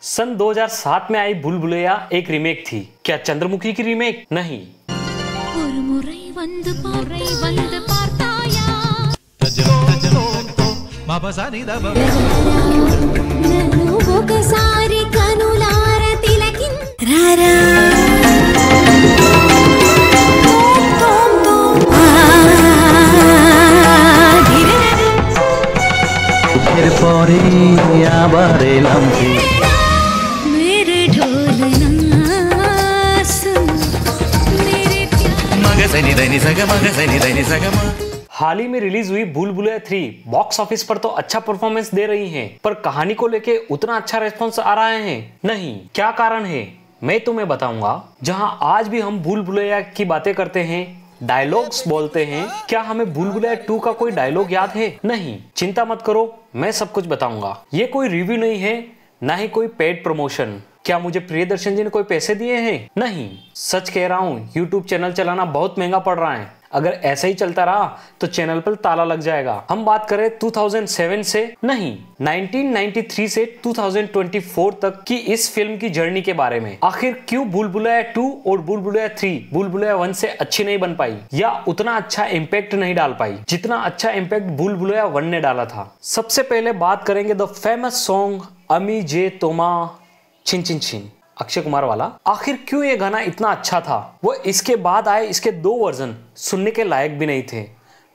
सन 2007 में आई भूल भुलैया एक रीमेक थी। क्या चंद्रमुखी की रीमेक? नहीं। हाल ही में रिलीज हुई भूल भुलैया 3 बॉक्स ऑफिस पर तो अच्छा परफॉर्मेंस दे रही है, पर कहानी को लेके उतना अच्छा रेस्पॉन्स आ रहा है नहीं। क्या कारण है मैं तुम्हें बताऊंगा। जहां आज भी हम भूल भुलैया की बातें करते हैं, डायलॉग्स बोलते हैं, क्या हमें भूल भुलैया 2 का कोई डायलॉग याद है? नहीं। चिंता मत करो, मैं सब कुछ बताऊंगा। ये कोई रिव्यू नहीं है, ना ही कोई पेड प्रमोशन। क्या मुझे प्रियदर्शन जी ने कोई पैसे दिए हैं? नहीं। सच कह रहा हूँ, यूट्यूब चैनल चलाना बहुत महंगा पड़ रहा है। अगर ऐसा ही चलता रहा तो चैनल पर ताला लग जाएगा। हम बात करें 2007 से नहीं, 1993 से 2024 तक की इस फिल्म की जर्नी के बारे में। आखिर क्यों भूल भुलैया 2 और भूल भुलैया 3 भूल भुलैया 1 से अच्छी नहीं बन पाई, या उतना अच्छा इम्पैक्ट नहीं डाल पाई जितना अच्छा इम्पैक्ट भूल भुलैया 1 ने डाला था। सबसे पहले बात करेंगे द फेमस सॉन्ग अमी जे तोमा छिन छिन छिन, अक्षय कुमार वाला। आखिर क्यों ये गाना इतना अच्छा था? वो इसके बाद आए इसके 2 वर्जन सुनने के लायक भी नहीं थे।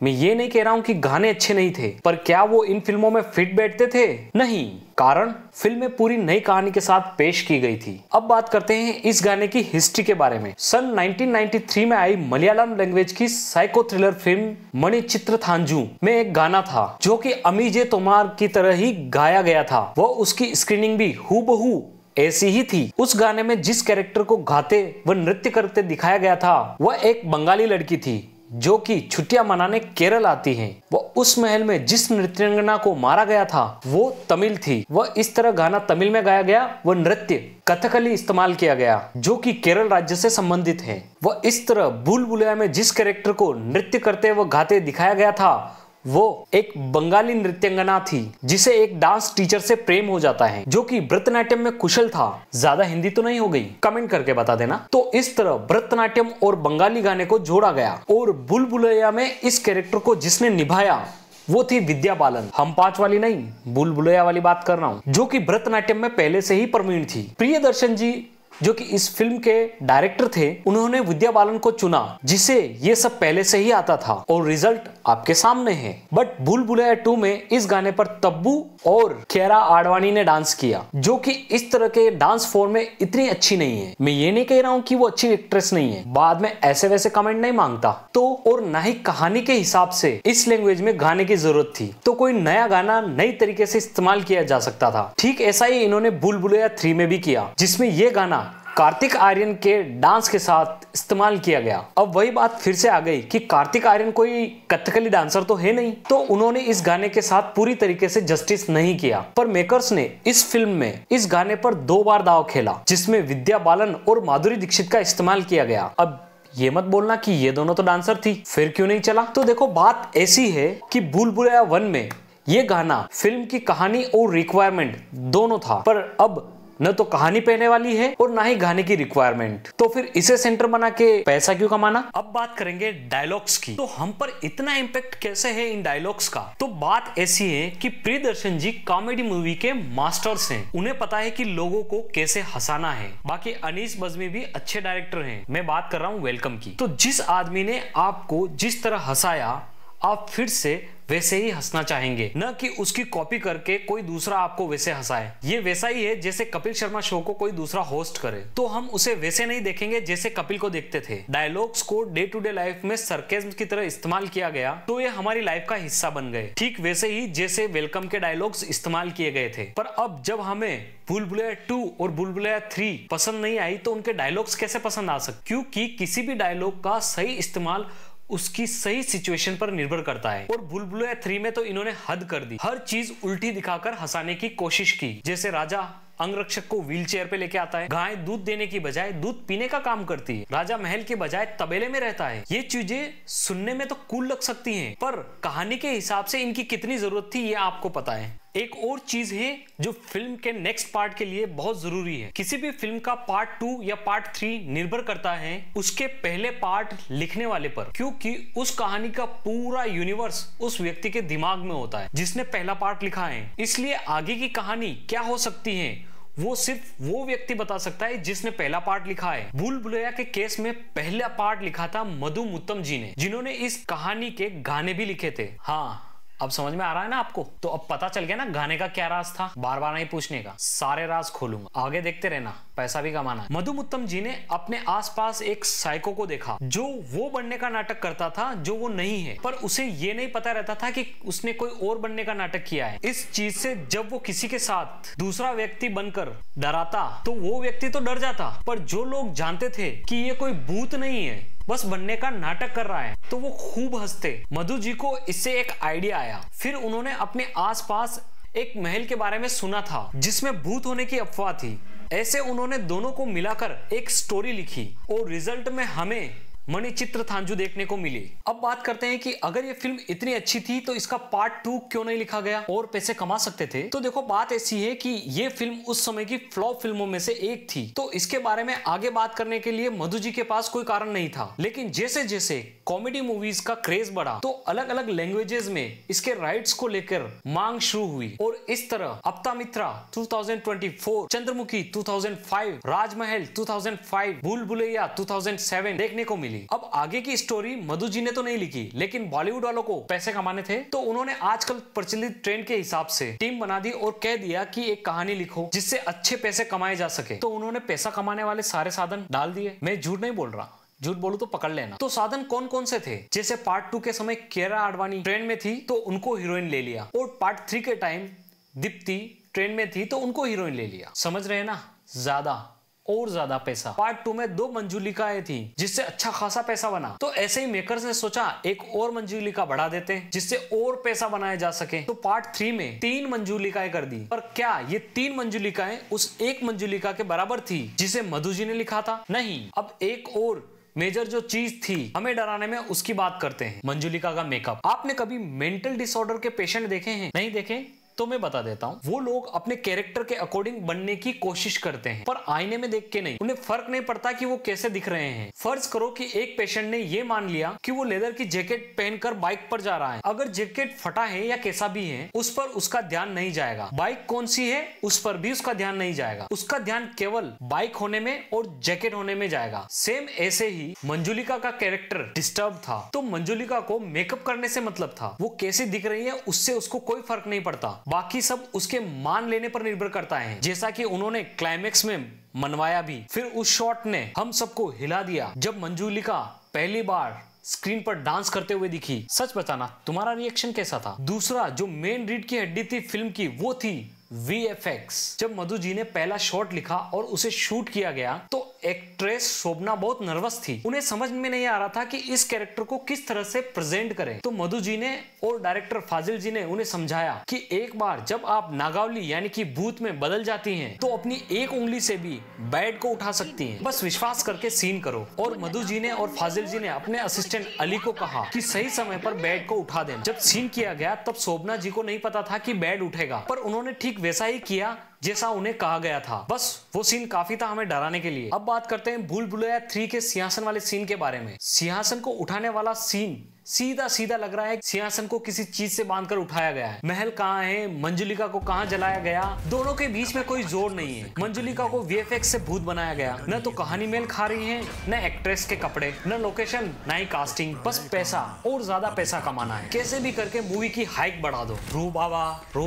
मैं ये नहीं कह रहा हूं कि गाने अच्छे नहीं थे, पर क्या वो इन फिल्मों में फिट बैठते थे? नहीं। कारण फिल्में पूरी नई कहानी के साथ पेश की गई थी। अब बात करते हैं इस गाने की हिस्ट्री के बारे में। सन 1993 में आई मलयालम लैंग्वेज की साइको थ्रिलर फिल्म मणिचित्र थांजू में एक गाना था जो कि अमी जे तोमार की तरह ही गाया गया था। वो उसकी स्क्रीनिंग भी हूबहू ऐसी ही थी। उस गाने में जिस कैरेक्टर को गाते व नृत्य करते दिखाया गया था, वह एक बंगाली लड़की थी जो कि छुट्टियां मनाने केरल आती है। वो उस महल में जिस नृत्यांगना को मारा गया था वो तमिल थी। वह इस तरह गाना तमिल में गाया गया, वह नृत्य कथकली इस्तेमाल किया गया जो कि केरल राज्य से संबंधित है। वह इस तरह भूल भुलैया में जिस कैरेक्टर को नृत्य करते व गाते दिखाया गया था वो एक बंगाली नृत्यांगना थी जिसे एक डांस टीचर से प्रेम हो जाता है जो कि भरतनाट्यम में कुशल था। ज्यादा हिंदी तो नहीं हो गई? कमेंट करके बता देना। तो इस तरह भरतनाट्यम और बंगाली गाने को जोड़ा गया और भूल भुलैया में इस कैरेक्टर को जिसने निभाया वो थी विद्या बालन। हम 5 वाली नहीं, भूल भुलैया वाली बात कर रहा हूँ, जो कि भरतनाट्यम में पहले से ही प्रवीण थी। प्रियदर्शन जी जो कि इस फिल्म के डायरेक्टर थे, उन्होंने विद्या बालन को चुना जिसे ये सब पहले से ही आता था और रिजल्ट आपके सामने है। बट भूल भुलैया 2 में इस गाने पर तब्बू और कियारा आडवाणी ने डांस किया जो कि इस तरह के डांस फॉर्म में इतनी अच्छी नहीं है। मैं ये नहीं कह रहा हूँ कि वो अच्छी एक्ट्रेस नहीं है, बाद में ऐसे वैसे कमेंट नहीं मांगता। तो और ना ही कहानी के हिसाब से इस लैंग्वेज में गाने की जरूरत थी, तो कोई नया गाना नई तरीके से इस्तेमाल किया जा सकता था। ठीक ऐसा ही इन्होंने भूल भुलैया 3 में भी किया, जिसमें ये गाना कार्तिक आर्यन के डांस के साथ इस्तेमाल किया गया। अब वही बात फिर से आ गई कि कार्तिक आर्यन कोई कथकली डांसर तो है नहीं, तो उन्होंने इस गाने के साथ पूरी तरीके से जस्टिस नहीं किया। पर मेकर्स ने इस फिल्म में इस गाने पर 2 बार दांव खेला, जिसमें विद्या बालन और माधुरी दीक्षित का इस्तेमाल किया गया। अब ये मत बोलना कि ये दोनों तो डांसर थी, फिर क्यों नहीं चला? तो देखो, बात ऐसी है कि भूल भुलैया 1 में ये गाना फिल्म की कहानी और रिक्वायरमेंट दोनों था, पर अब न तो कहानी पहने वाली है और ना ही गाने की रिक्वायरमेंट, तो फिर इसे सेंटर बना के पैसा क्यों कमाना? अब बात करेंगे डायलॉग्स की। तो हम पर इतना इम्पैक्ट कैसे है इन डायलॉग्स का? तो बात ऐसी है कि प्रियदर्शन जी कॉमेडी मूवी के मास्टर्स हैं। उन्हें पता है कि लोगों को कैसे हंसाना है। बाकी अनीस बज्मी भी अच्छे डायरेक्टर हैं। मैं बात कर रहा हूँ वेलकम की। तो जिस आदमी ने आपको जिस तरह हंसाया, आप फिर से वैसे ही हंसना चाहेंगे, न कि उसकी कॉपी करके कोई दूसरा आपको वैसे हंसाए। ये वैसा ही है जैसे कपिल शर्मा शो को कोई दूसरा होस्ट करे, तो हम उसे वैसे नहीं देखेंगे जैसे कपिल को देखते थे। डायलॉग्स को डे टू डे लाइफ में सरकेज़म की तरह इस्तेमाल किया गया तो ये हमारी लाइफ का हिस्सा बन गए, ठीक वैसे ही जैसे वेलकम के डायलॉग्स इस्तेमाल किए गए थे। पर अब जब हमें भूल भुलैया 2 और भूल भुलैया 3 पसंद नहीं आई तो उनके डायलॉग्स कैसे पसंद आ सकते? क्योंकि किसी भी डायलॉग का सही इस्तेमाल उसकी सही सिचुएशन पर निर्भर करता है। और भूल भुलैया 3 में तो इन्होंने हद कर दी, हर चीज उल्टी दिखाकर हंसाने की कोशिश की। जैसे राजा अंगरक्षक को व्हील चेयर पे लेके आता है, गाय दूध देने की बजाय दूध पीने का काम करती है, राजा महल के बजाय तबेले में रहता है। ये चीजें सुनने में तो कूल लग सकती हैं, पर कहानी के हिसाब से इनकी कितनी जरूरत थी ये आपको पता है। एक और चीज है जो फिल्म के नेक्स्ट पार्ट के लिए बहुत जरूरी है। किसी भी फिल्म का पार्ट 2 या पार्ट 3 निर्भर करता है उसके पहले पार्ट लिखने वाले पर, क्योंकि उस कहानी का पूरा यूनिवर्स उस व्यक्ति के दिमाग में होता है जिसने पहला पार्ट लिखा है। इसलिए आगे की कहानी क्या हो सकती है वो सिर्फ वो व्यक्ति बता सकता है जिसने पहला पार्ट लिखा है। भूल भुलैया के केस में पहला पार्ट लिखा था मधु मुत्तम जी ने, जिन्होंने इस कहानी के गाने भी लिखे थे। हाँ, अब समझ में आ रहा है ना आपको? तो अब पता चल गया ना गाने का क्या राज था। बार बार नहीं पूछने का, सारे राज खोलूंगा, आगे देखते रहना, पैसा भी कमाना है। मधु मुत्तम जी ने अपने आसपास एक साइको को देखा जो वो बनने का नाटक करता था जो वो नहीं है, पर उसे ये नहीं पता रहता था कि उसने कोई और बनने का नाटक किया है। इस चीज से जब वो किसी के साथ दूसरा व्यक्ति बनकर डराता तो वो व्यक्ति तो डर जाता, पर जो लोग जानते थे कि ये कोई भूत नहीं है, बस बनने का नाटक कर रहा है, तो वो खूब हंसते। मधु जी को इससे एक आइडिया आया। फिर उन्होंने अपने आसपास एक महल के बारे में सुना था जिसमें भूत होने की अफवाह थी। ऐसे उन्होंने दोनों को मिलाकर एक स्टोरी लिखी और रिजल्ट में हमें मणिचित्र थांजू देखने को मिली। अब बात करते हैं कि अगर ये फिल्म इतनी अच्छी थी तो इसका पार्ट 2 क्यों नहीं लिखा गया और पैसे कमा सकते थे। तो देखो, बात ऐसी है कि ये फिल्म उस समय की फ्लॉप फिल्मों में से एक थी, तो इसके बारे में आगे बात करने के लिए मधु जी के पास कोई कारण नहीं था। लेकिन जैसे जैसे कॉमेडी मूवीज का क्रेज बढ़ा तो अलग अलग लैंग्वेजेस में इसके राइट्स को लेकर मांग शुरू हुई और इस तरह अपता मित्रा 2024, चंद्रमुखी 2005, राजमहल 2005, भूल भुलैया 2007 देखने को मिली। अब आगे की स्टोरी मधु जी ने तो नहीं लिखी, लेकिन बॉलीवुड वालों को पैसे कमाने थे तो उन्होंने आजकल प्रचलित ट्रेंड के हिसाब से टीम बना दी और कह दिया कि एक कहानी लिखो जिससे अच्छे पैसे कमाए जा सके। तो उन्होंने पैसा कमाने वाले सारे साधन डाल दिए। मैं झूठ नहीं बोल रहा, झूठ बोलूं तो पकड़ लेना। तो साधन कौन कौन से थे? जैसे पार्ट 2 के समय कियारा आडवाणी ट्रेंड में थी तो उनको हीरोइन ले लिया, और पार्ट 3 के टाइम दीप्ति ट्रेंड में थी तो उनको हीरोइन ले लिया। समझ रहे हैं ना? ज्यादा और ज्यादा पैसा। पार्ट 2 में 2 मंजुलिकाएं थी जिससे अच्छा खासा पैसा बना। तो ऐसे ही मेकर्स ने सोचा एक और मंजुलिका बढ़ा देते हैं जिससे और पैसा बनाया जा सके। तो पार्ट 3 में 3 मंजुलिकाएं कर दी। पर क्या ये 3 मंजुलिकाएं उस एक मंजुलिका के बराबर थी जिसे मधु जी ने लिखा था? नहीं। अब एक और मेजर जो चीज थी हमें डराने में, उसकी बात करते हैं, मंजुलिका का मेकअप। आपने कभी मेंटल डिसऑर्डर के पेशेंट देखे हैं? नहीं देखे तो मैं बता देता हूँ। वो लोग अपने कैरेक्टर के अकॉर्डिंग बनने की कोशिश करते हैं, पर आईने में देख के नहीं। उन्हें फर्क नहीं पड़ता कि वो कैसे दिख रहे हैं। फर्ज करो कि एक पेशेंट ने ये मान लिया कि वो लेदर की जैकेट पहनकर बाइक पर जा रहा है। अगर जैकेट फटा है या कैसा भी है, उस पर उसका ध्यान नहीं जाएगा। बाइक कौन सी है उस पर भी उसका ध्यान नहीं जाएगा। उसका ध्यान केवल बाइक होने में और जैकेट होने में जाएगा। सेम ऐसे ही मंजुलिका का कैरेक्टर डिस्टर्ब था, तो मंजुलिका को मेकअप करने से मतलब था। वो कैसी दिख रही है उससे उसको कोई फर्क नहीं पड़ता, बाकी सब उसके मान लेने पर निर्भर करता है, जैसा कि उन्होंने क्लाइमेक्स में मनवाया भी। फिर उस शॉट ने हम सबको हिला दिया जब मंजुलिका पहली बार स्क्रीन पर डांस करते हुए दिखी। सच बताना, तुम्हारा रिएक्शन कैसा था? दूसरा जो मेन रीड की हड्डी थी फिल्म की, वो थी VFX। जब मधु जी ने पहला शॉट लिखा और उसे शूट किया गया तो एक्ट्रेस शोभना बहुत नर्वस थी। उन्हें समझ में नहीं आ रहा था कि इस कैरेक्टर को किस तरह से प्रेजेंट करें। तो मधु जी ने और डायरेक्टर फाजिल जी ने उन्हें समझाया कि एक बार जब आप नागावली यानी कि भूत में बदल जाती हैं तो अपनी एक उंगली से भी बेड को उठा सकती हैं, बस विश्वास करके सीन करो। और मधु जी ने और फाजिल जी ने अपने असिस्टेंट अली को कहा कि सही समय पर बेड को उठा दें। जब सीन किया गया तब शोभना जी को नहीं पता था कि बेड उठेगा, पर उन्होंने ठीक वैसा ही किया जैसा उन्हें कहा गया था। बस वो सीन काफी था हमें डराने के लिए। अब बात करते हैं भूल भुलैया 3 के सिंहासन वाले सीन के बारे में। सिंहासन को उठाने वाला सीन सीधा सीधा लग रहा है सिंहासन को किसी चीज से बांधकर उठाया गया है। महल कहाँ है, मंजुलिका को कहाँ जलाया गया, दोनों के बीच में कोई जोड़ नहीं है। मंजुलिका को VFX से भूत बनाया गया। न तो कहानी मेल खा रही है, न एक्ट्रेस के कपड़े, न लोकेशन, न ही कास्टिंग। बस पैसा और ज्यादा पैसा कमाना है। कैसे भी करके मूवी की हाइक बढ़ा दो। रू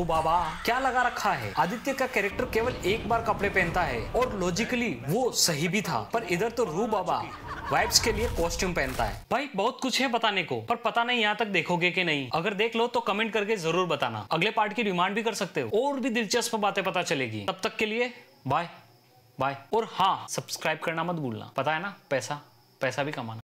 बाबा क्या लगा रखा है। आदित्य का कैरेक्टर केवल एक बार कपड़े पहनता है और लॉजिकली वो सही भी था, पर इधर तो रू बाबा वाइब्स के लिए कॉस्ट्यूम पहनता है। भाई बहुत कुछ है बताने को, पर पता नहीं यहाँ तक देखोगे कि नहीं। अगर देख लो तो कमेंट करके जरूर बताना। अगले पार्ट की डिमांड भी कर सकते हो और भी दिलचस्प बातें पता चलेगी। तब तक के लिए बाय बाय। और हाँ, सब्सक्राइब करना मत भूलना। पता है ना, पैसा भी कमाना।